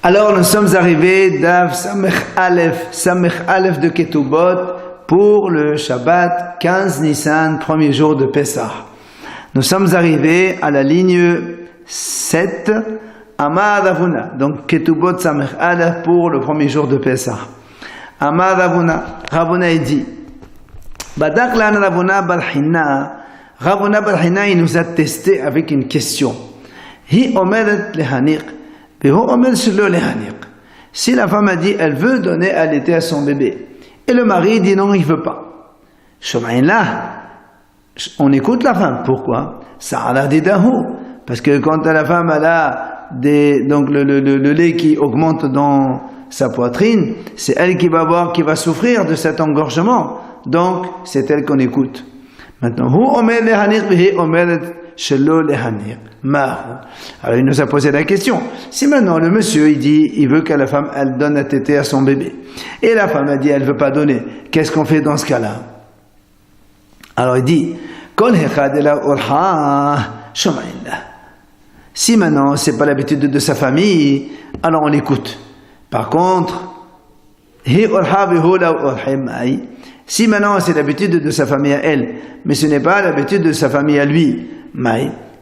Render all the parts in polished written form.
Alors nous sommes arrivés d'Av Samech Aleph de Ketubot pour le Shabbat 15 Nissan, premier jour de Pessah. Nous sommes arrivés à la ligne 7, Amar Ravuna, donc Ketubot Samech Aleph pour le premier jour de Pessah. Amar Ravuna, Ravuna dit, Badak lan Ravuna Balhina, Ravuna Balhina il nous a testé avec une question. Hi omeret lehaniq. Si la femme a dit elle veut donner à l'été à son bébé et le mari dit non, il veut pas, là on écoute la femme. Pourquoi? Parce que quand la femme a donc le lait qui augmente dans sa poitrine, c'est elle qui va boire, qui va souffrir de cet engorgement, donc c'est elle qu'on écoute. Maintenant, alors il nous a posé la question. Si maintenant le monsieur il dit il veut que la femme elle donne à téter à son bébé et la femme a dit elle veut pas donner, qu'est-ce qu'on fait dans ce cas-là? Alors il dit si maintenant c'est pas l'habitude de sa famille, alors on écoute. Par contre si maintenant c'est l'habitude de sa famille à elle, mais ce n'est pas l'habitude de sa famille à lui,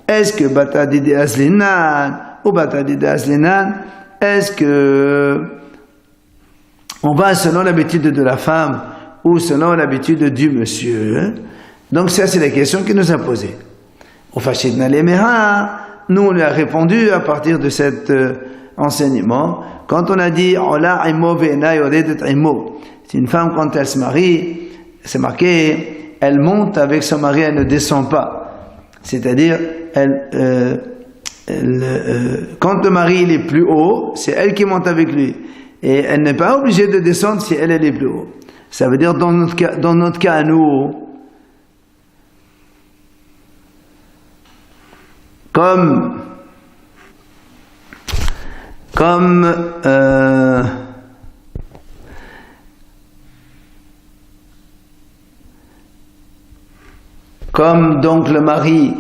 est-ce que Bata Dide Azlinan ou Bata Dide Azlinan, est-ce que on va selon l'habitude de la femme ou selon l'habitude du monsieur? Donc ça c'est la question qu'il nous a posée. Au Fashidna Lemeha, nous on lui a répondu à partir de cet enseignement. Quand on a dit Ola Imo Ve'ena Yoredet Imo, c'est une femme quand elle se marie, c'est marqué, elle monte avec son mari, elle ne descend pas. C'est-à-dire, quand le mari il est plus haut, c'est elle qui monte avec lui. Et elle n'est pas obligée de descendre si elle est plus haut. Ça veut dire, dans notre cas à nous, comme donc le mari,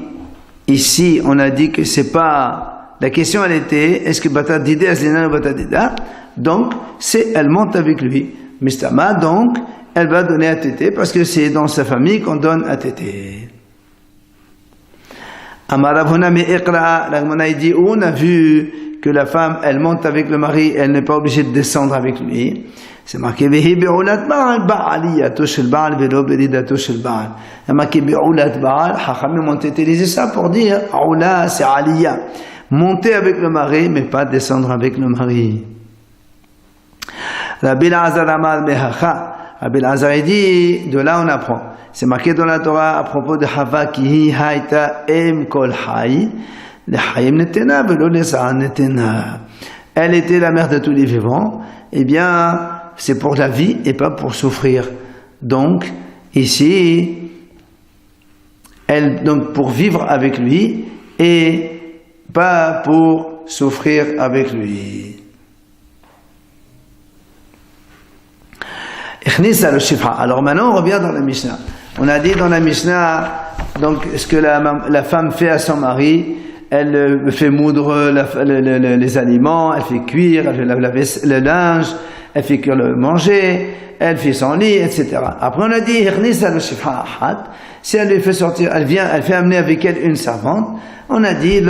ici on a dit que c'est pas, la question elle était, est-ce que Bata Dide Azlina ou Bata Dida? Donc, elle monte avec lui. Mistama, donc, elle va donner à tété parce que c'est dans sa famille qu'on donne à tété. Amaravuna me Iqra, la dit, on a vu que la femme, elle monte avec le mari, elle n'est pas obligée de descendre avec lui. C'est marqué Vehi bi'ulat ba'al ba'aliyato shel ba'al velo beridato shel ba'al. C'est marqué bi'ulat ba'al. Chachamim ont utilisé ça pour dire Aoula c'est Aliyah, monter avec le mari mais pas descendre avec le mari. Rabbi Azar Amar Mehacha, Rabbi Azar dit, de là on apprend. C'est marqué dans la Torah à propos de Hava ki hi haïta em kol hay, le hayim netena velo le sa'an netena. Elle était la mère de tous les vivants. Eh bien, c'est pour la vie et pas pour souffrir. Donc, ici, donc pour vivre avec lui et pas pour souffrir avec lui. Alors maintenant, on revient dans la Mishnah. On a dit dans la Mishnah, donc, ce que la femme fait à son mari, elle fait moudre les aliments, elle fait cuire, elle fait laver le linge, elle fait cuire le manger, elle fait son lit, etc. Après on a dit, si elle lui fait sortir, elle fait amener avec elle une servante, on a dit,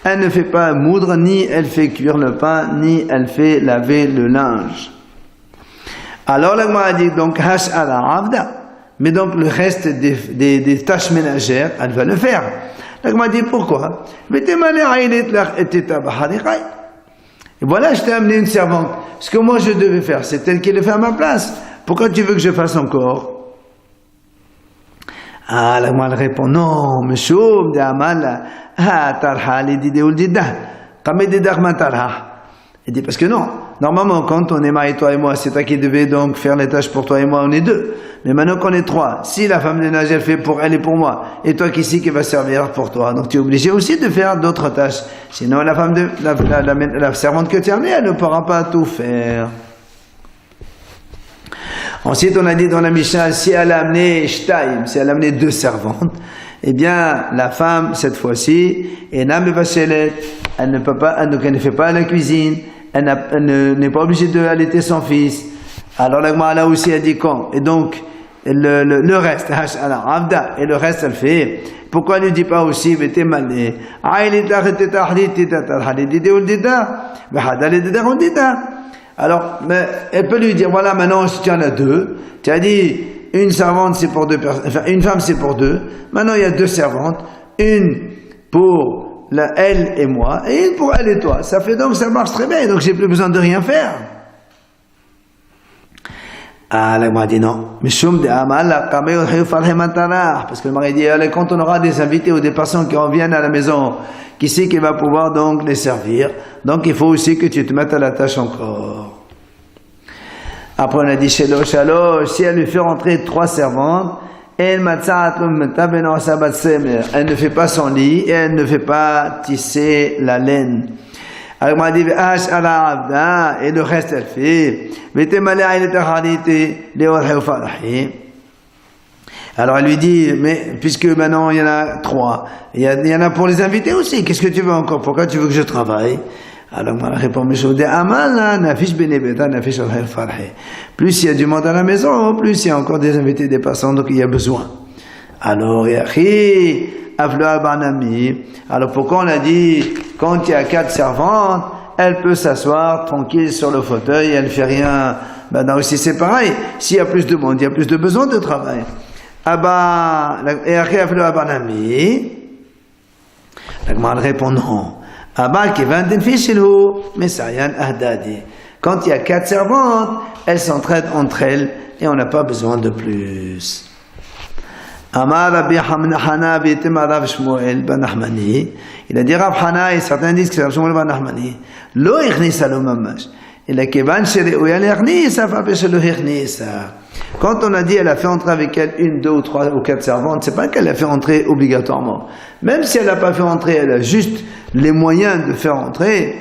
elle ne fait pas moudre, ni elle fait cuire le pain, ni elle fait laver le linge. Alors la Gemara a dit, donc, hash ala avda. Mais donc le reste des tâches ménagères, elle va le faire. La Gemara dit pourquoi? Et voilà, je t'ai amené une servante. Ce que moi je devais faire, c'est elle qui le fait à ma place. Pourquoi tu veux que je fasse encore? Ah, la Gemara répond non, monsieur, il dit parce que non. Normalement, quand on est marié, toi et moi, c'est toi qui devais donc faire les tâches pour toi et moi, on est deux. Mais maintenant qu'on est trois, si la femme de ménage, elle fait pour elle et pour moi, et toi qui ici qui va servir pour toi, donc tu es obligé aussi de faire d'autres tâches. Sinon, la servante que tu as amenée, elle ne pourra pas tout faire. Ensuite, on a dit dans la Mishnah, si elle a amené shtaim, si elle a amené deux servantes, eh bien, la femme, cette fois-ci, elle ne peut pas, donc elle ne fait pas la cuisine, elle n'est pas obligée d'allaiter son fils. Alors, la Gemara là aussi, elle dit quand? Et donc, le reste, alors, Abda, et le reste, elle fait. Pourquoi elle ne dit pas aussi, alors, mais elle peut lui dire, voilà, maintenant, si tu en as deux, tu as dit, une servante c'est pour deux personnes, enfin, une femme c'est pour deux, maintenant il y a deux servantes, une pour elle et moi, et une pour elle et toi. Ça fait donc, ça marche très bien, donc j'ai plus besoin de rien faire. Ah, là, m'a dit non. Parce que le mari dit, allez, quand on aura des invités ou des personnes qui reviennent à la maison, qui sait qu'il va pouvoir donc les servir? Donc il faut aussi que tu te mettes à la tâche encore. Après on a dit shalosh, si elle lui fait rentrer 3 servantes, elle ne fait pas son lit et elle ne fait pas tisser la laine. Alors, on a dit, et le reste, elle fait. Alors, elle lui dit, mais puisque maintenant il y en a 3, il y en a pour les invités aussi, qu'est-ce que tu veux encore? Pourquoi tu veux que je travaille? Alors, on répond, plus il y a du monde à la maison, plus il y a encore des invités, des passants, donc il y a besoin. Alors, alors pourquoi on a dit, quand il y a 4 servantes, elle peut s'asseoir tranquille sur le fauteuil, elle ne fait rien. Maintenant aussi c'est pareil, s'il y a plus de monde, il y a plus de besoin de travail. Et après, la Gemara répond non. Quand il y a 4 servantes, elles s'entraident entre elles et on n'a pas besoin de plus. Il a dit Rav Hana et certains disent que c'est Rav Shmuel ben Nachmani. Lo irnisa lo mamash. Quand on a dit elle a fait entrer avec elle 1, 2 ou 3 ou 4 servantes, c'est pas qu'elle a fait entrer obligatoirement. Même si elle n'a pas fait entrer, elle a juste les moyens de faire entrer.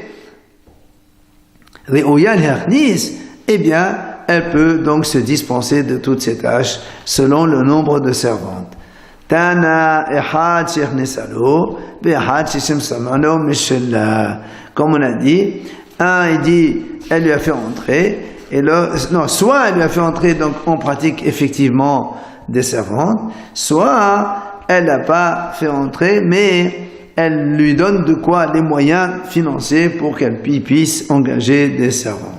Eh bien, elle peut donc se dispenser de toutes ces tâches selon le nombre de servantes. Tana ehad shechnesalo, behad sheshem samano mishela. Comme on a dit, un il dit, elle lui a fait entrer, et soit elle lui a fait entrer, donc on pratique effectivement des servantes, soit elle n'a pas fait entrer, mais elle lui donne de quoi les moyens financiers pour qu'elle puisse engager des servantes.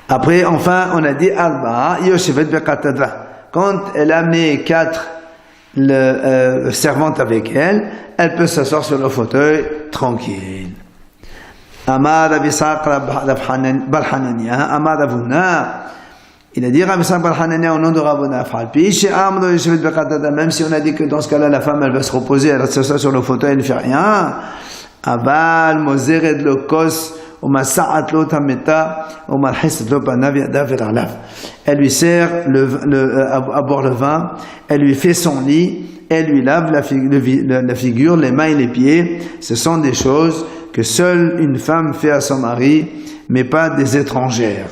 Après, enfin, on a dit Alba, Yoshevet Bekatadva. Quand elle a mis 4 servantes avec elle, elle peut s'asseoir sur le fauteuil tranquille. Amar Rav Yitzhak bar Hanania, Amar Ravuna. Il a dit Rav Yitzhak bar Hanania au nom de Ravuna. Même si on a dit que dans ce cas-là, la femme, elle va se reposer, elle s'assoit sur le fauteuil, elle ne fait rien. Aval Mozered Lokos. Elle lui sert à boire le vin, elle lui fait son lit, elle lui lave la figure, les mains et les pieds. Ce sont des choses que seule une femme fait à son mari, mais pas des étrangères.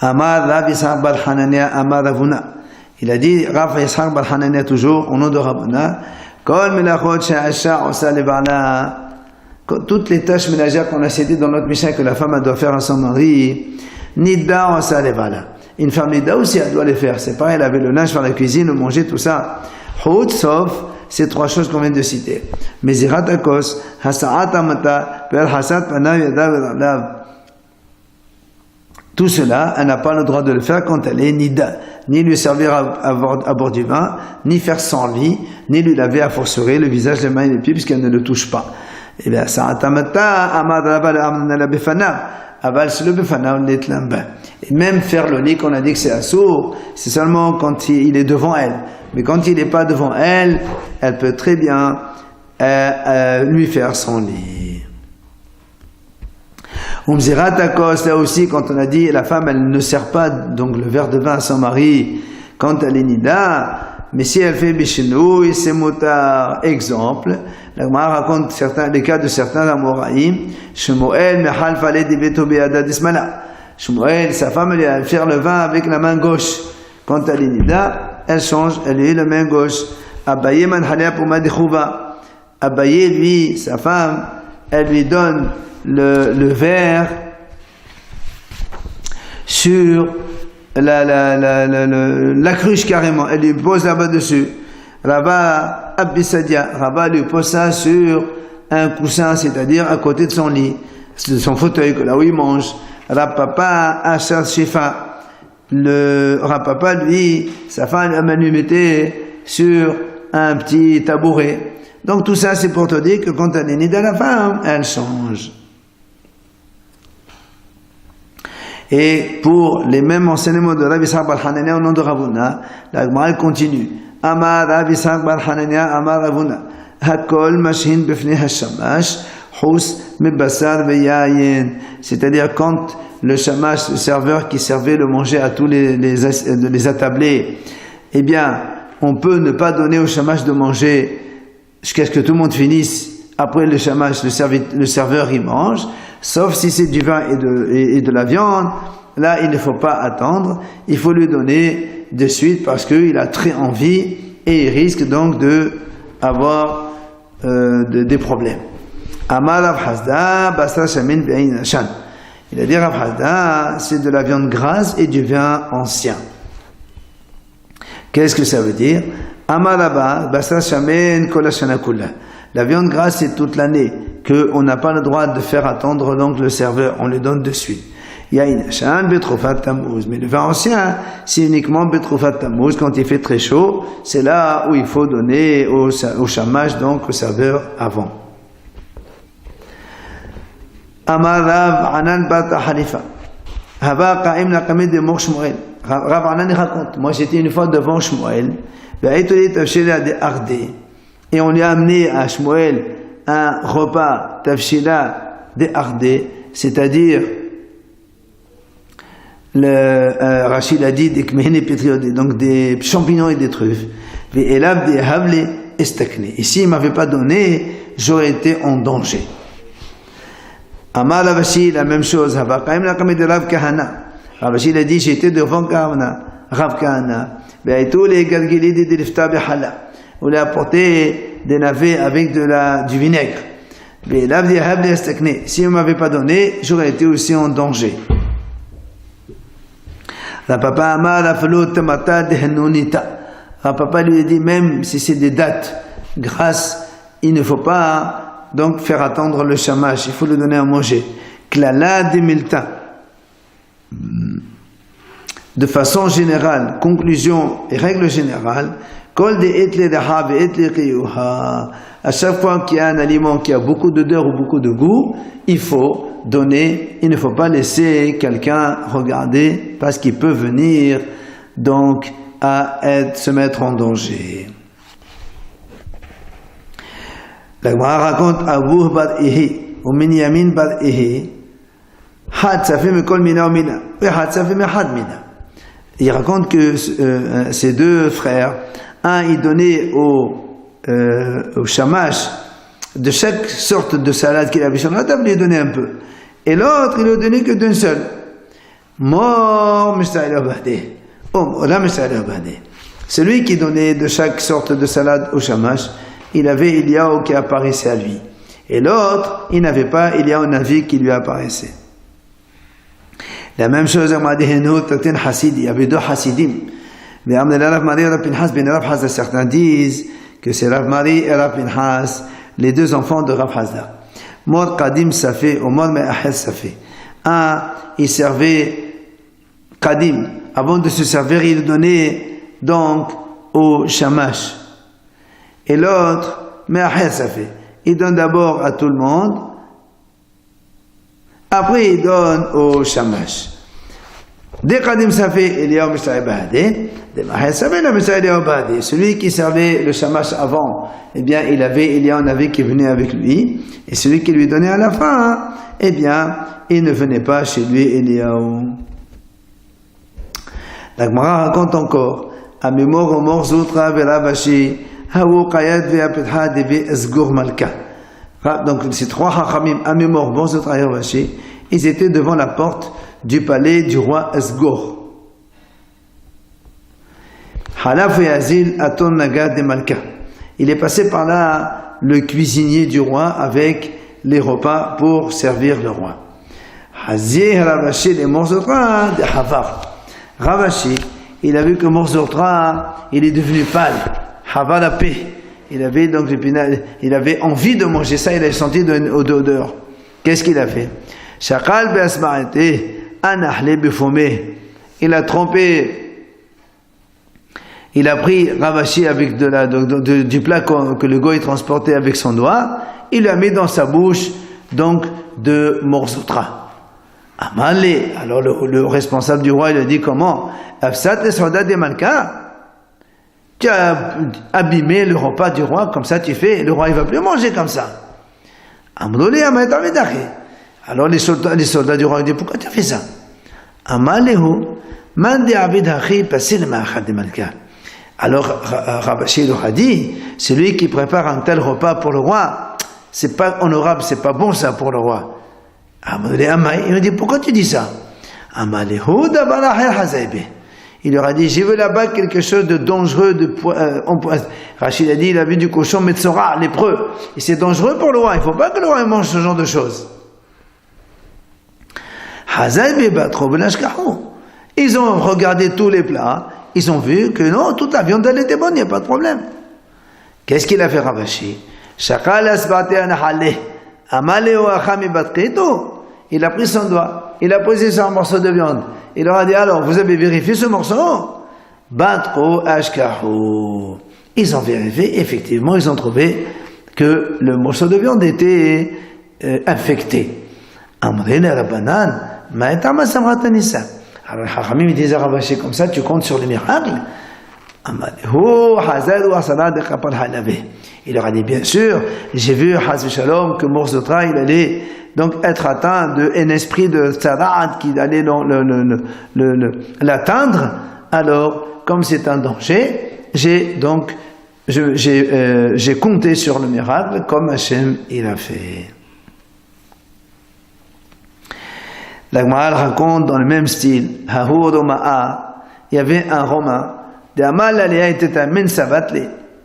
Amar Rav Yitzhak bar Hanania Amar Ravuna. Il a dit Rav Yitzhak bar Hanania toujours au nom de Ravuna. Kol melachot she'asha osa leba'ala. Toutes les tâches ménagères qu'on a citées dans notre Mishnah que la femme doit faire à son mari, Nida osa levala. Une femme Nida aussi, elle doit les faire. C'est pareil, elle avait le linge, faire la cuisine, le manger, tout ça. Hout, sauf ces 3 choses qu'on vient de citer. Mezirat akos, hasa'at amata, per hasat panav yadav yadav. Tout cela, elle n'a pas le droit de le faire quand elle est Nida. Ni lui servir à bord du vin, ni faire son lit, ni lui laver à forcerie le visage, les mains et les pieds, puisqu'elle ne le touche pas. Eh bien, et même faire le lit qu'on a dit que c'est assourd, c'est seulement quand il est devant elle. Mais quand il n'est pas devant elle, elle peut très bien lui faire son lit. Là aussi, quand on a dit la femme, elle ne sert pas donc le verre de vin à son mari quand elle est nida, mais si elle fait bishinouï, c'est motard. Exemple, la Gemara raconte les cas de certains Amoraïm. Shmuel mechal faleh diveto be'ada dismala. Shmuel, sa femme, elle va faire le vin avec la main gauche. Quant à l'Inida, elle change, elle est la main gauche. Abaye manhalea pour Madechouva. Abaye, lui, sa femme, elle lui donne le verre sur la cruche carrément. Elle lui pose là-bas dessus. Rabba Abisadia, Rabba lui pose ça sur un coussin, c'est-à-dire à côté de son lit, de son fauteuil, là où il mange. Rapapa Asher Shifa, le Rapapa, lui, sa femme, elle lui mettait sur un petit tabouret. Donc tout ça, c'est pour te dire que quand elle est née de la femme, elle change. Et pour les mêmes enseignements de Rabbi Ishaq bar Hanania au nom de Ravuna, la Gemara continue. Amar Rabbi Ishaq bar Hanania, Amar Ravuna, Hakol mashin bifnei hashamash, hus mibasar veyayin. C'est-à-dire quand le shamash, le serveur qui servait le manger à tous les attablés, eh bien, on peut ne pas donner au shamash de manger jusqu'à ce que tout le monde finisse. Après le shamash, le serveur il mange, sauf si c'est du vin et de la viande. Là, il ne faut pas attendre, il faut lui donner de suite parce qu'il a très envie et il risque donc d'avoir des problèmes. Amar Rav Hasda, Basra Shamin Ve'in Shan. Il a dit Rav Hasda, c'est de la viande grasse et du vin ancien. Qu'est-ce que ça veut dire? Amar Rabba, Basra Shamin Kol Hashana Kulla. La viande grasse, c'est toute l'année, qu'on n'a pas le droit de faire attendre donc le serveur, on le donne de suite. Yain Shan Betroufat Tammuz. Mais le vin ancien, c'est uniquement Betroufat Tammuz, quand il fait très chaud, c'est là où il faut donner au shamash, donc au serveur avant. Amar Rav Anan Bat Hanifa. Hava Qaim Nakamid de Mor Shmuel. Rav Anan raconte, moi j'étais une fois devant Shmuel, et on lui a amené à Shmuel un repas tafshila de Ardé, c'est-à-dire Rachid a dit donc des champignons et des truffes. Et s'il ne m'avait pas donné, j'aurais été en danger. Amar Ravashi, la même chose. Ravashi a dit, j'étais devant Rav Kahana. On lui a apporté des navets avec du vinaigre. Si on ne m'avait pas donné, j'aurais été aussi en danger. Rapapa lui a dit, même si c'est des dates grasses, il ne faut pas donc faire attendre le shamash, il faut le donner à manger. Klala de milta. De façon générale, conclusion et règle générale, à chaque fois qu'il y a un aliment qui a beaucoup d'odeur ou beaucoup de goût, il faut donner, il ne faut pas laisser quelqu'un regarder parce qu'il peut venir donc à se mettre en danger. La Gemara raconte Abu bar Ihi ou Minyamin bar Ihi, Had Safi Mekol Mina ou Mina, et Had Safi Mehad Mina. Il raconte que ces deux frères, un il donnait au shamash de chaque sorte de salade qu'il avait sur la table, il lui donnait un peu. Et l'autre, il ne donnait que d'une seule. Mort Mishtaïl Abadé. Celui qui donnait de chaque sorte de salade au shamash, il avait Eliaou qui apparaissait à lui. Et l'autre, il n'avait pas Eliaou Navi qui lui apparaissait. La même chose, il y avait deux Hasidim. Certains disent que c'est Rav Mari et Rav Pinhas, les deux enfants de Rav Hasda. Mor Kadim Safé ou Mor Me'ahed Safé. Un, il servait Kadim. Avant de se servir, il donnait donc au shamash. Et l'autre, Me'ahed Safé. Il donne d'abord à tout le monde. Après, il donne au shamash. Dès Kadim Safé, il y a celui qui servait le shamash avant, eh bien, il y a un avis qui venait avec lui, et celui qui lui donnait à la fin, eh bien, il ne venait pas chez lui, Eliaou. La Gemara raconte encore, Amimor Omor Zutra Veravashi, Haou Kayad Veapetha Devi Esgur Malka. Donc, ces trois Hachamim, Amimor, Omor Zutra Veravashi, ils étaient devant la porte du palais du roi Esgor. Halaf Yazil Aton Nagad de Malka. Il est passé par là le cuisinier du roi avec les repas pour servir le roi. Hazir Ravashi les morzotra de Havar. Ravashi, il a vu que Morzotra, il est devenu pâle. Havar la paix. Il avait donc il avait envie de manger ça, il a senti d'odeur. Qu'est-ce qu'il a fait? Shakal be'asma'ete anahle befomé. Il a trempé, il a pris Ravashi avec du plat que le goy transportait avec son doigt, il l'a mis dans sa bouche donc de Morzotra. Amalé, alors le responsable du roi il a dit comment? Afsat soldats de Malka. Tu as abîmé le repas du roi, comme ça tu fais, le roi il va plus manger comme ça. Alors les soldats du roi disent pourquoi tu as fait ça? Alors Ravashi leur a dit, celui qui prépare un tel repas pour le roi, c'est pas honorable, c'est pas bon ça pour le roi. Il me dit pourquoi tu dis ça? Il leur a dit, j'ai vu là-bas quelque chose de dangereux, Rachid a dit, il a vu du cochon Metzora, lépreux. Et c'est dangereux pour le roi, il ne faut pas que le roi mange ce genre de choses. Ils ont regardé tous les plats, ils ont vu que non, toute la viande elle était bonne, il n'y a pas de problème. Qu'est-ce qu'il a fait Ravashi? Il a pris son doigt, il a posé sur un morceau de viande. Il leur a dit, alors, vous avez vérifié ce morceau? Batro ashkahu. Ils ont vérifié, effectivement, ils ont trouvé que le morceau de viande était infecté. Amrina Rabbanan, ma'etama samratanissa. Alors, Hachamim disait à Ravashi, comme ça, tu comptes sur les miracles? Il leur a dit, bien sûr, j'ai vu, Haz Shalom, que Morzotra, il allait donc être atteint d'un esprit de tzara'at qui allait l'atteindre. Alors, comme c'est un danger, j'ai compté sur le miracle comme Hachem il a fait. La Gemara raconte dans le même style, il y avait un Romain,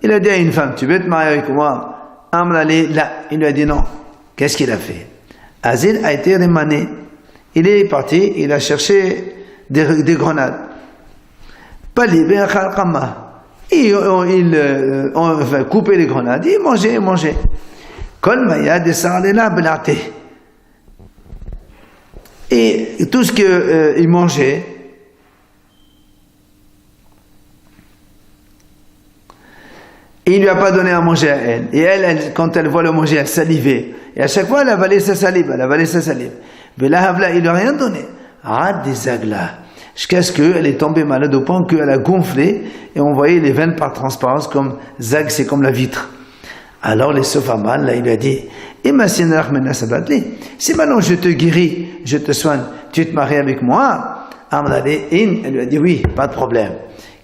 il a dit à une femme, tu veux te marier avec moi? Il lui a dit non. Qu'est-ce qu'il a fait? Azil a été rémané. Il est parti, il a cherché des grenades. Il va couper les grenades, il mangeait. Et tout ce qu'il mangeait, il ne lui a pas donné à manger à elle. Et elle, quand elle voit le manger, elle salivait. Et à chaque fois, elle avalait sa salive. Mais là, il ne lui a rien donné. Des aglas. Jusqu'à ce qu'elle est tombée malade au point qu'elle a gonflé et on voyait les veines par transparence comme zag, c'est comme la vitre. Alors les Sofaman, là, il lui a dit, si maintenant je te guéris, je te soigne, tu te maries avec moi? Elle lui a dit oui, pas de problème.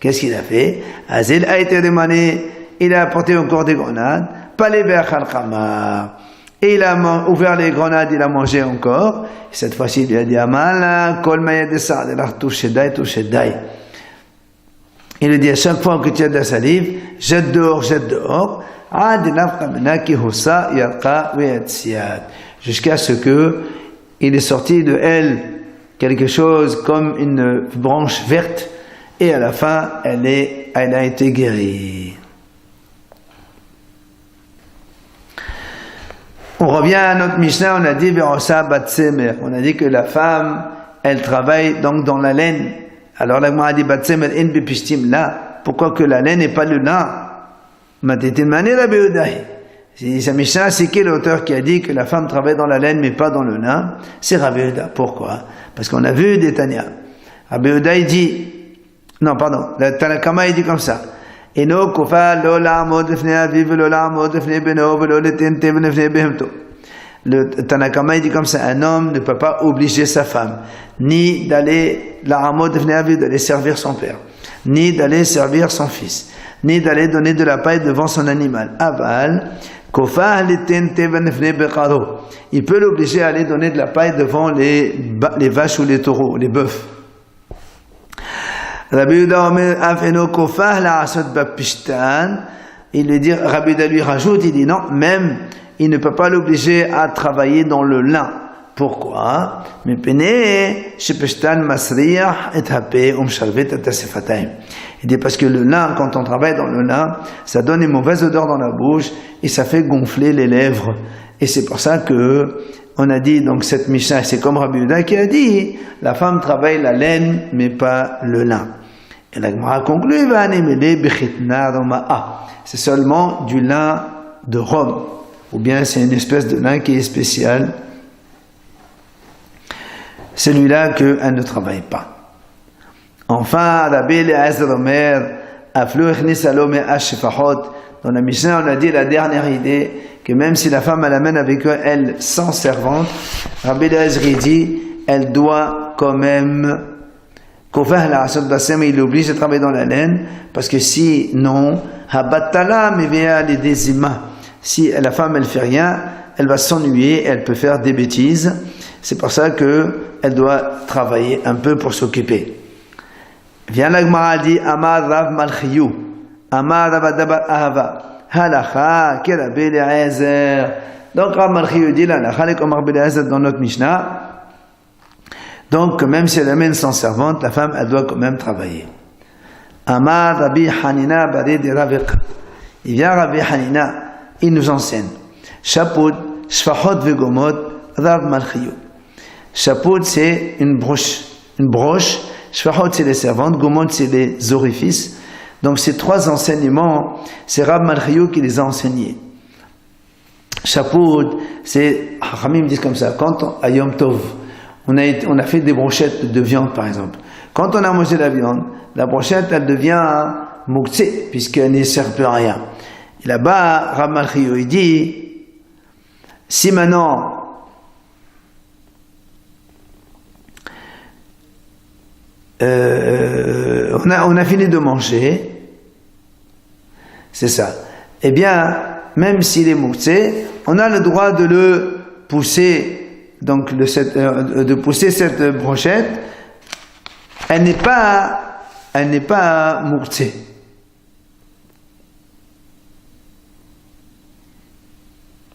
Qu'est-ce qu'il a fait? Azil a été demandé. Il a apporté encore des grenades, et il a ouvert les grenades, il a mangé encore. Et cette fois-ci, il lui a dit Amal, kol il lui dit à chaque fois que tu as de la salive, jette dehors, jusqu'à ce que il est sorti de elle quelque chose comme une branche verte, et à la fin, elle a été guérie. On revient à notre Mishnah, on a dit on a dit que la femme, elle travaille donc dans la laine. Alors la Gemara a dit Batsemer in bepishtim là. Pourquoi que la laine n'est pas le lin? Sa Mishnah, c'est qui l'auteur qui a dit que la femme travaille dans la laine mais pas dans le lin? C'est Rabbi Yehuda. Pourquoi? Parce qu'on a vu des Tanya. Rabbi Yehuda il dit, non pardon, le Tanakama il dit comme ça. Le Tanakama il dit comme ça, un homme ne peut pas obliger sa femme ni d'aller d'aller servir son père, ni d'aller servir son fils, ni d'aller donner de la paille devant son animal. Aval, il peut l'obliger à aller donner de la paille devant les vaches ou les taureaux, les bœufs. Rabbi Yehuda Omer Afeno Kofah la Asot Bapishtan. Il lui dit, Rabbi Yehuda lui rajoute, il dit non, même il ne peut pas l'obliger à travailler dans le lin. Pourquoi? Il dit parce que le lin, quand on travaille dans le lin, ça donne une mauvaise odeur dans la bouche et ça fait gonfler les lèvres. Et c'est pour ça que on a dit, donc cette Mishnah, c'est comme Rabbi Yehuda qui a dit, la femme travaille la laine mais pas le lin. Et la Gemara conclut, c'est seulement du lin de Rome, ou bien c'est une espèce de lin qui est spécial. Celui-là qu'elle ne travaille pas. Enfin, Rabbi Eliezer Omer, dans la Mishnah, on a dit la dernière idée, que même si la femme elle amène avec elle 100 servantes, Rabbi Eliezer dit, elle doit quand même, il l'oblige à travailler dans la laine, parce que sinon, si la femme elle fait rien, elle va s'ennuyer, elle peut faire des bêtises. C'est pour ça qu'elle doit travailler un peu pour s'occuper. Vient la Gemara dit Amar Rav Malchiyou, Amar Rav Dabar Ahava, Halacha, Rabbi Eliezer. Donc Rav Malchiyou dit l'Halacha, comme Rabbi Eliezer dans notre Mishnah. Donc même si elle amène son servante, la femme elle doit quand même travailler. Amar Rabbi Hanina Bari de Ravik. Il vient Rabbi Hanina, il nous enseigne. Shapud, Shfachot Vegomot, Rav Malchiyou. Shapud, c'est une broche. Shfachot, c'est les servantes. Gomot, c'est les orifices. Donc, ces trois enseignements, c'est Rav Malchiyou qui les a enseignés. Shapud, c'est, Hamim disent comme ça, quand à Yom Tov, on a fait des brochettes de viande, par exemple. Quand on a mangé la viande, la brochette, elle devient moukse, puisqu'elle ne sert plus à rien. Et là-bas, Rav Malchiyou, il dit, si maintenant, on a fini de manger, c'est ça. Eh bien, même s'il est moussé, on a le droit de le pousser, donc de pousser cette brochette. Elle n'est pas moussée.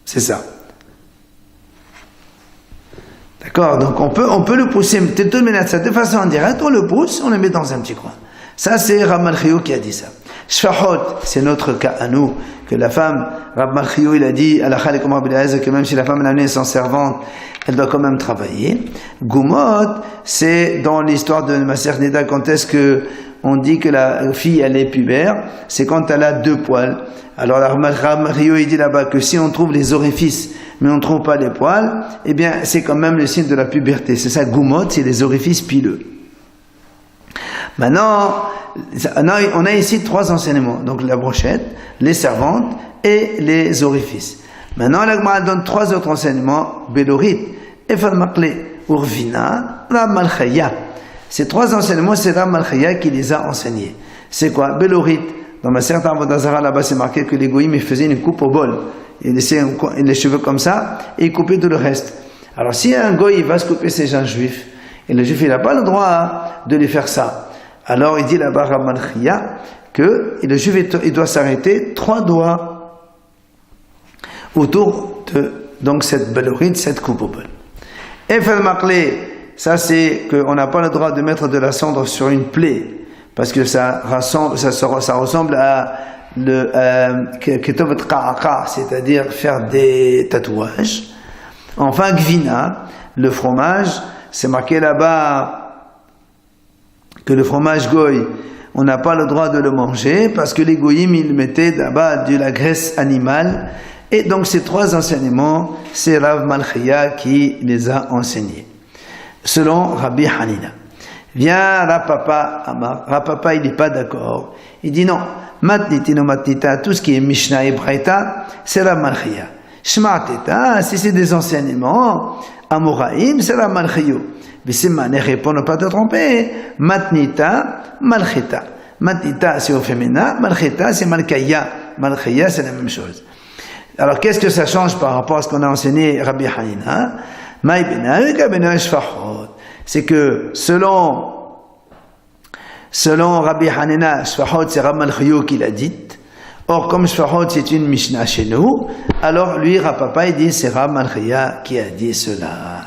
C'est ça. D'accord, donc on peut le pousser de façon indirecte, on le pousse, on le met dans un petit coin. Ça, c'est Rav Malchiyou qui a dit ça. Shfachot, c'est notre cas à nous, que la femme, Rav Malchiyou, il a dit, que même si la femme est sans servante, elle doit quand même travailler. Gumot, c'est dans l'histoire de Maser Nida, quand est-ce que on dit que la fille, elle est pubère, c'est quand elle a 2 poils. Alors, Rav Malchiyou, il dit là-bas que si on trouve les orifices, mais on ne trouve pas les poils, eh bien, c'est quand même le signe de la puberté. C'est ça, Gumot, c'est les orifices pileux. Maintenant, on a ici 3 enseignements. Donc, la brochette, les servantes et les orifices. Maintenant, la Gemara donne 3 autres enseignements. Belorit, Efal Makle, Urvina, Rav Malchaya. Ces 3 enseignements, c'est Rav Malchaya qui les a enseignés. C'est quoi? Belorit. Dans ma certaine Avodah Zara, là-bas, c'est marqué que les goïms, ils faisaient une coupe au bol. Il laissait les cheveux comme ça, et il coupait tout le reste. Alors, si un goy, il va se couper ses gens juifs, et le juif, il n'a pas le droit de lui faire ça. Alors, il dit là-bas, Rav Malchaya, que le juif, il doit s'arrêter 3 doigts autour de, donc, cette beloride, cette coupe au bol. Efel Makle, ça c'est qu'on n'a pas le droit de mettre de la cendre sur une plaie, parce que ça ressemble à c'est-à-dire faire des tatouages. Enfin, Gvina, le fromage, c'est marqué là-bas que le fromage goy, on n'a pas le droit de le manger parce que les goyim, ils mettaient là-bas de la graisse animale. Et donc ces 3 enseignements, c'est Rav Malchaya qui les a enseignés. Selon Rabbi Hanina. Vient Rav Papa Amar. Rav Papa, il n'est pas d'accord. Il dit non. Matnitino matnita, tout ce qui est Mishnah et Braïta, c'est Rav Malchaya. Shma'atita, si c'est des enseignements, Amoraïm, c'est Rav Malchiyou. Bissimane, pour ne pas te tromper, Matnita, Malchita. Matnita, c'est au féminin, Malchita, c'est Malchaya. Malchaya, c'est la même chose. Alors, qu'est-ce que ça change par rapport à ce qu'on a enseigné Rabbi Hanina? C'est que selon Selon Rabbi Hanina, Shfahot, c'est Ramalchiyou qui l'a dit. Or, comme Shfahot, c'est une Mishnah chez nous, alors lui, Rapapa, il dit, c'est Ramalchiyah qui a dit cela.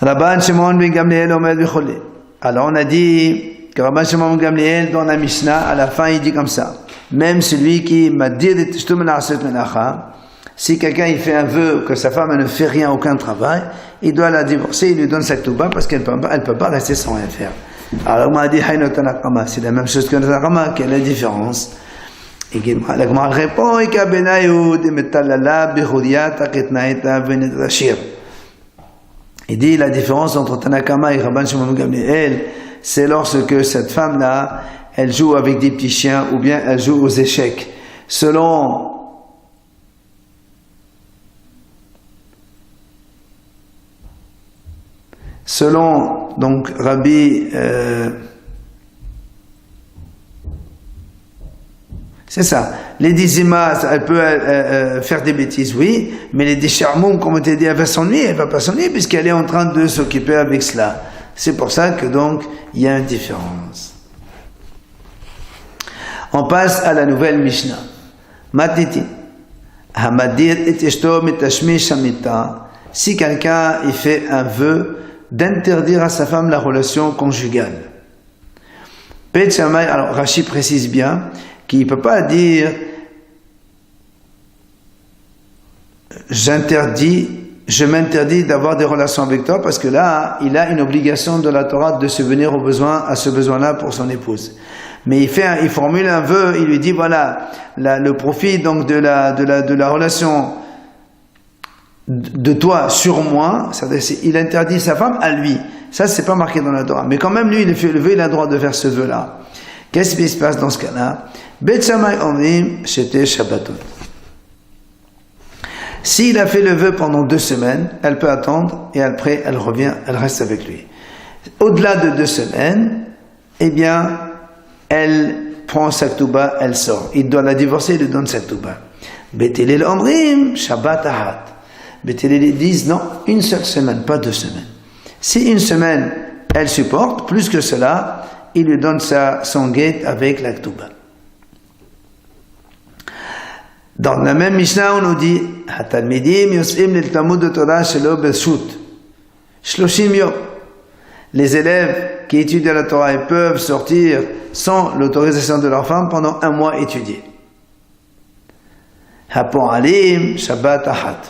Rabban Shimon ben Gamliel Omed Bicholé. Alors, on a dit que Rabban Shimon ben Gamliel, dans la Mishnah, à la fin, il dit comme ça. Même celui qui m'a dit, si quelqu'un il fait un vœu que sa femme ne fait rien, aucun travail, il doit la divorcer, il lui donne sa touba parce qu'elle ne peut pas rester sans rien faire. Alors on m'a dit, c'est la même chose que le Tanakama, quelle est la différence? Et la répond, il dit la différence entre Tanakama et Rabban Shimon ben Gamliel, c'est lorsque cette femme-là, elle joue avec des petits chiens ou bien elle joue aux échecs. Selon donc Rabbi, c'est ça. Les dizimas, elle peut faire des bêtises, oui, mais les décharmoum, comme on t'a dit, elle va s'ennuyer, elle va pas s'ennuyer puisqu'elle est en train de s'occuper avec cela. C'est pour ça que donc il y a une différence. On passe à la nouvelle Mishnah. Matiti. Hamadir et eshto mitashmi shamita. Si quelqu'un il fait un vœu d'interdire à sa femme la relation conjugale. Beit Shammai, alors Rashi précise bien qu'il ne peut pas dire je m'interdis d'avoir des relations avec toi parce que là, il a une obligation de la Torah de subvenir à ce besoin-là pour son épouse. Mais il formule un vœu, il lui dit voilà, le profit donc de la relation de toi sur moi, il interdit sa femme à lui. Ça, c'est pas marqué dans la Torah. Mais quand même, lui, il fait le vœu, il a le droit de faire ce vœu-là. Qu'est-ce qui se passe dans ce cas-là? Beit Shammai omrim shete Shabbatot. S'il a fait le vœu pendant 2 semaines, elle peut attendre et après, elle revient, elle reste avec lui. Au-delà de 2 semaines, eh bien, elle prend sa touba, elle sort. Il doit la divorcer, il lui donne sa touba. Beit Hillel omrim Shabbat ahat. Beit Hillel disent non, 1 seule semaine, pas 2 semaines. Si 1 semaine, elle supporte, plus que cela, il lui donne son guet avec la touba. Dans la même Mishnah, on nous dit Hatalmidim yos'im lil Talmud de Torah shelo b'shut. Shloshim yom. Les élèves qui étudient la Torah ils peuvent sortir sans l'autorisation de leur femme pendant 1 mois étudier. Hapo'alim Shabbat ahat.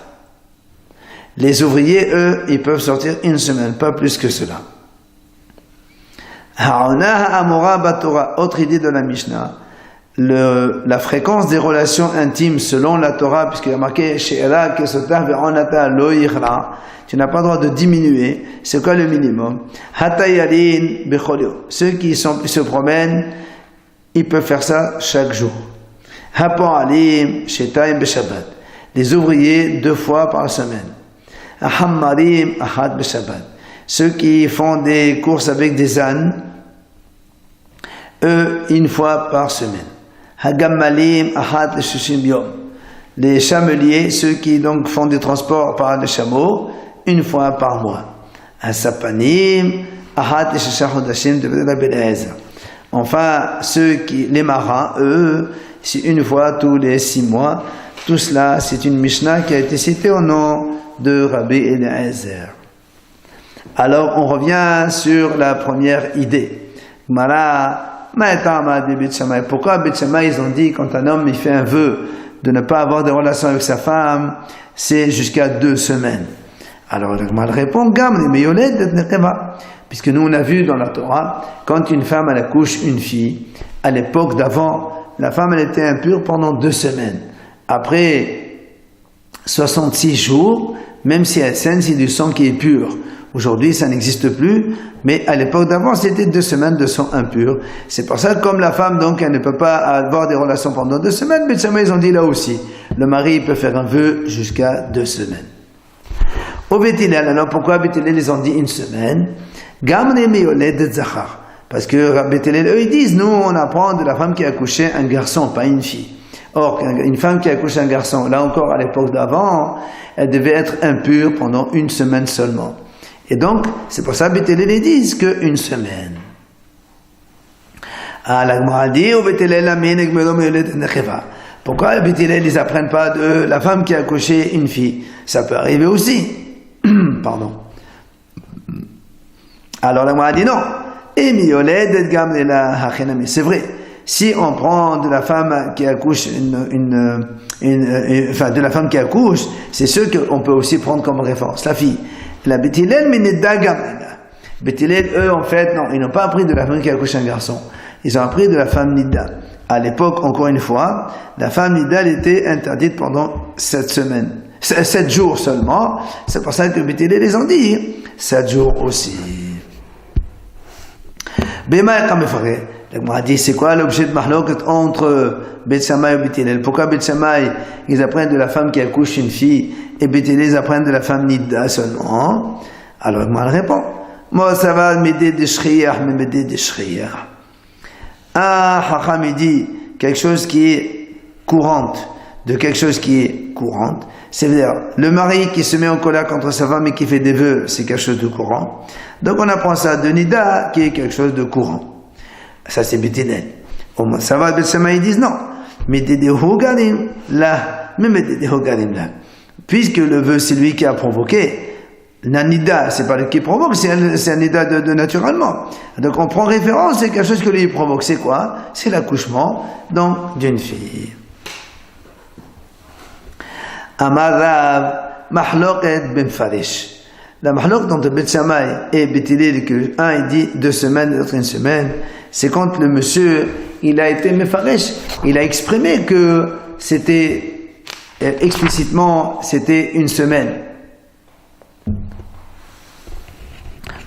Les ouvriers, eux, ils peuvent sortir 1 semaine, pas plus que cela. Ha'ona ha'amora b'Torah. Autre idée de la Mishnah. La fréquence des relations intimes selon la Torah, puisqu'il y a marqué She'ela kesotah ve'onata lo yichra, tu n'as pas le droit de diminuer. C'est quoi le minimum? Hatayalin bechol. Ceux qui se promènent, ils peuvent faire ça chaque jour. Hapo'alim shetayim b'Shabbat. Les ouvriers 2 fois par semaine. Ahammarim ahad b'Shabbat. Ceux qui font des courses avec des ânes, eux 1 fois par semaine. Hagammalim ahad l'shushim yom. Les chameliers, ceux qui donc font des transports par les chameaux, 1 fois par mois. Hasapanim ahad l'shishah chodashim de Rabbi Eliezer. Enfin, les marins, eux, c'est 1 fois tous les 6 mois. Tout cela, c'est une Mishnah qui a été citée au nom de Rabbi Eliezer. Alors, on revient sur la première idée. Pourquoi Beit Shammai, ils ont dit, quand un homme il fait un vœu de ne pas avoir de relation avec sa femme, c'est jusqu'à 2 semaines. Alors, le répond, puisque nous, on a vu dans la Torah, quand une femme, elle accouche une fille, à l'époque d'avant, la femme, elle était impure pendant 2 semaines. Après 66 jours, même si elle saigne, c'est du sang qui est pur. Aujourd'hui, ça n'existe plus, mais à l'époque d'avant, c'était 2 semaines de sang impur. C'est pour ça que comme la femme, donc, elle ne peut pas avoir des relations pendant 2 semaines, mais ils ont dit là aussi, le mari peut faire un vœu jusqu'à 2 semaines. Au Beit Hillel, alors pourquoi Beit Hillel, ils ont dit 1 semaine? Parce que Beit Hillel, eux, ils disent, nous, on apprend de la femme qui a accouché un garçon, pas une fille. Or, une femme qui a accouché un garçon, là encore, à l'époque d'avant, elle devait être impure pendant 1 semaine seulement. Et donc, c'est pour ça que Beth Hillel disent qu'une semaine. La Gemara dit, pourquoi Beth Hillel, ils apprennent pas de la femme qui a accouché une fille? Ça peut arriver aussi. Pardon. Alors la Gemara dit non. C'est vrai. Si on prend de la femme qui accouche de la femme qui accouche, c'est sûr qu'on peut aussi prendre comme référence la fille. La Beth Hillel, mais Beth Hillel, eux, en fait, non, ils n'ont pas appris de la femme qui accouche un garçon. Ils ont appris de la femme Nida. À l'époque, encore une fois, la femme Nida, elle était interdite pendant 7 jours seulement. C'est pour ça que Beth Hillel les ont dit 7 jours aussi. Bema et Kamefare. La Gemara dit, c'est quoi l'objet de mahloket entre Beth Shammai et Beth Hillel? Pourquoi Beth Shammai, ils apprennent de la femme qui accouche une fille, et Beth Hillel, ils apprennent de la femme Nida seulement? Alors la Gemara répond, moi ça va m'aider de shriach, mais m'aider de shriach. Chacham, il dit quelque chose qui est courante, de quelque chose qui est courante. C'est-à-dire, le mari qui se met en colère contre sa femme et qui fait des vœux, c'est quelque chose de courant. Donc on apprend ça de Nida, qui est quelque chose de courant. Ça c'est Beth Hillel. Au moins, ça va, Beth Shammai, ils disent non. Mais des hoganim, là, même des hoganim, là. Puisque le vœu, c'est lui qui a provoqué, la Nida, c'est pas lui qui provoque, c'est un Nida de naturellement. Donc on prend référence, c'est quelque chose que lui provoque. C'est quoi? C'est l'accouchement, donc, d'une fille. Amarav, mahloket ben farish. La mahloket entre Beth Shammai et Beth Hillel, que un il dit 2 semaines, l'autre 1 semaine, c'est quand le monsieur, il a été mefaresh, il a exprimé que c'était, explicitement, c'était 1 semaine.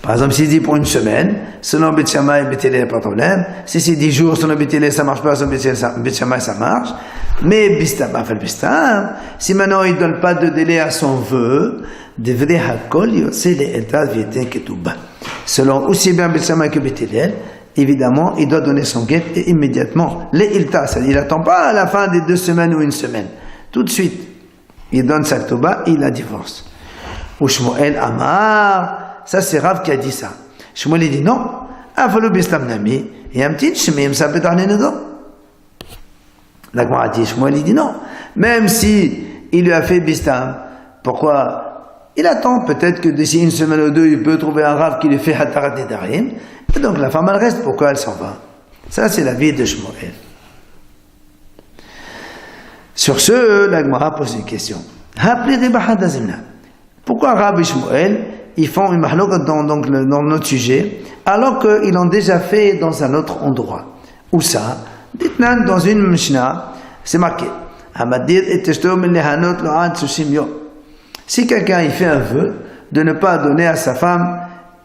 Par exemple, s'il dit pour 1 semaine, selon Beth Shammai et Beth Hillel, pas de problème. Si c'est 10 jours, selon Beth Hillel, ça marche pas, selon Beth Shammai, ça marche. Mais Bistam, si maintenant il ne donne pas de délai à son vœu, selon aussi bien Beth Shammai que Beth Hillel, évidemment, il doit donner son guet et immédiatement. Les ilta, c'est-à-dire il n'attend pas à la fin des 2 semaines ou 1 semaine. Tout de suite, il donne sa ktouba, il la divorce. Ou Shmuel Amar, ça c'est Rav qui a dit ça. Shmuel il dit non, Afalo Bistam Nami, et un petit Shmuel ça peut donner dedans. La Gemara dit, Shmuel il dit non, même si il lui a fait Bistam, pourquoi? Il attend peut-être que d'ici 1 semaine ou 2, il peut trouver un Rav qui lui fait Hatarat Nedarim, et donc la femme elle reste, pourquoi elle s'en va? Ça c'est la vie de Shmuel. Sur ce, la Gemara pose une question. Pourquoi Rav et Shmuel ils font une mahloket dans notre sujet, alors qu'ils l'ont déjà fait dans un autre endroit? Où ça? Dites-nous dans une Mishnah, c'est marqué. Si quelqu'un il fait un vœu de ne pas donner à sa femme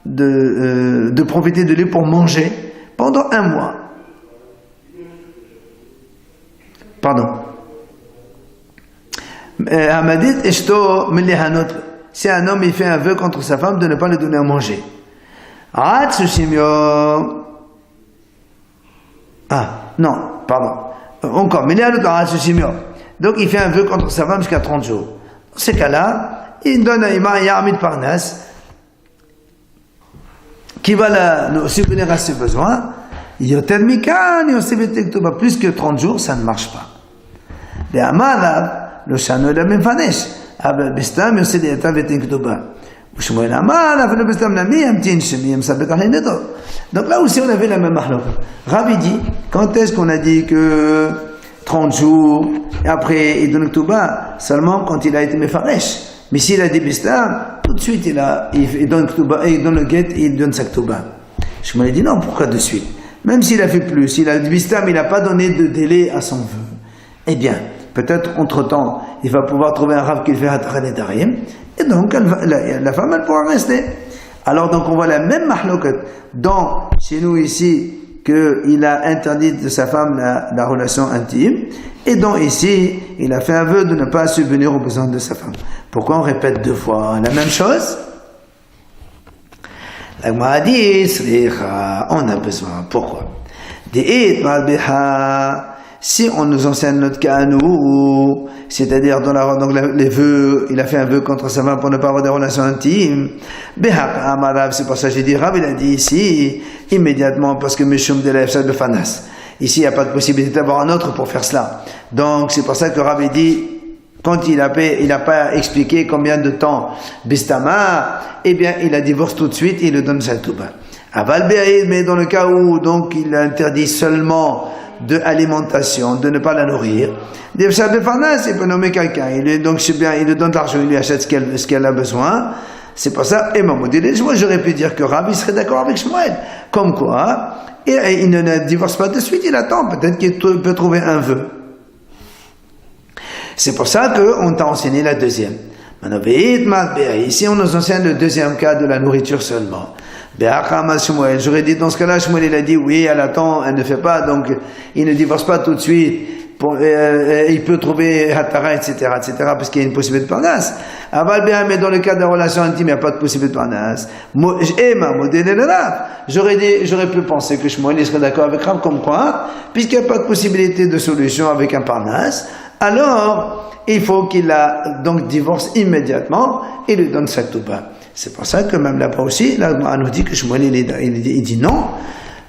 de profiter de lui pour manger pendant 1 mois. Pardon. Si un homme il fait un vœu contre sa femme de ne pas lui donner à manger. Non, pardon. Encore, donc il fait un vœu contre sa femme jusqu'à 30 jours. Dans ces cas-là, il donne à Ya'amid Parnas qui va le subvenir à ses besoins. Plus que 30 jours, ça ne marche pas. Le chano de la même fanesh. Bistam, il des états avec une ktouba. Donc là aussi on avait la même mahloket. Rabbi dit, quand est-ce qu'on a dit que 30 jours, et après il donne ktouba seulement quand il a été mefaresh. Mais s'il a dit Bistam, tout de suite il donne ktouba, il donne le guet et il donne sa ktouba. Je me dit non, pourquoi de suite? Même s'il a fait plus, il a dit Bistam, il n'a pas donné de délai à son vœu. Eh bien, peut-être entre-temps, il va pouvoir trouver un Rav qui le fait Hatarat Nedarim, et donc la femme elle pourra rester. Alors donc on voit la même mahloket dans chez nous ici qu'il a interdit de sa femme la relation intime, et donc ici il a fait un vœu de ne pas subvenir aux besoins de sa femme. Pourquoi on répète 2 fois la même chose? La Gemara dit on a besoin. Pourquoi? Si on nous enseigne notre cas à nous, c'est-à-dire donc les vœux, il a fait un vœu contre sa femme pour ne pas avoir des relations intimes. C'est pour ça que j'ai dit, Rav, il a dit ici, immédiatement, parce que Meshum de la de Fanas. Ici, il n'y a pas de possibilité d'avoir un autre pour faire cela. Donc, c'est pour ça que Rav dit, quand il n'a pas expliqué combien de temps Bistama, eh bien, il la divorce tout de suite et il le donne sa touba. Aval Be'aïd, mais dans le cas où, donc, il interdit seulement de alimentation, de ne pas la nourrir. Il peut nommer quelqu'un. Donc, c'est bien, il lui donne de l'argent, il lui achète ce qu'elle a besoin. C'est pour ça. Et moi, j'aurais pu dire que Rabbi serait d'accord avec Shmuel. Comme quoi, et il ne divorce pas de suite, il attend. Peut-être qu'il peut trouver un vœu. C'est pour ça qu'on t'a enseigné la deuxième. Ici, on nous enseigne le deuxième cas de la nourriture seulement. J'aurais dit dans ce cas-là, Shmuel il a dit oui, elle attend, elle ne fait pas, donc il ne divorce pas tout de suite. Il peut trouver Hatara, etc., parce qu'il y a une possibilité de parnas. Mais dans le cas de la relation intime, il n'y a pas de possibilité de parnas. J'aurais pu penser que Shmuel serait d'accord avec Rav, comme quoi, puisqu'il n'y a pas de possibilité de solution avec un parnas, alors il faut qu'il donc divorce immédiatement et lui donne sa touba. C'est pour ça que même là-bas aussi, là, on nous dit que Shmuel il dit non.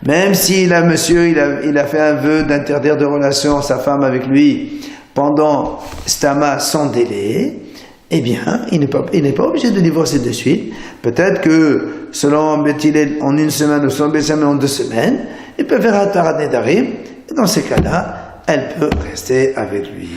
Même si là, monsieur, il a fait un vœu d'interdire de relation sa femme avec lui pendant Stama sans délai, eh bien, il n'est pas obligé de divorcer de suite. Peut-être que, selon Bethilel, en une semaine ou selon Bethilel en 2 semaines, il peut faire Atarat Nedarim, et dans ces cas-là, elle peut rester avec lui.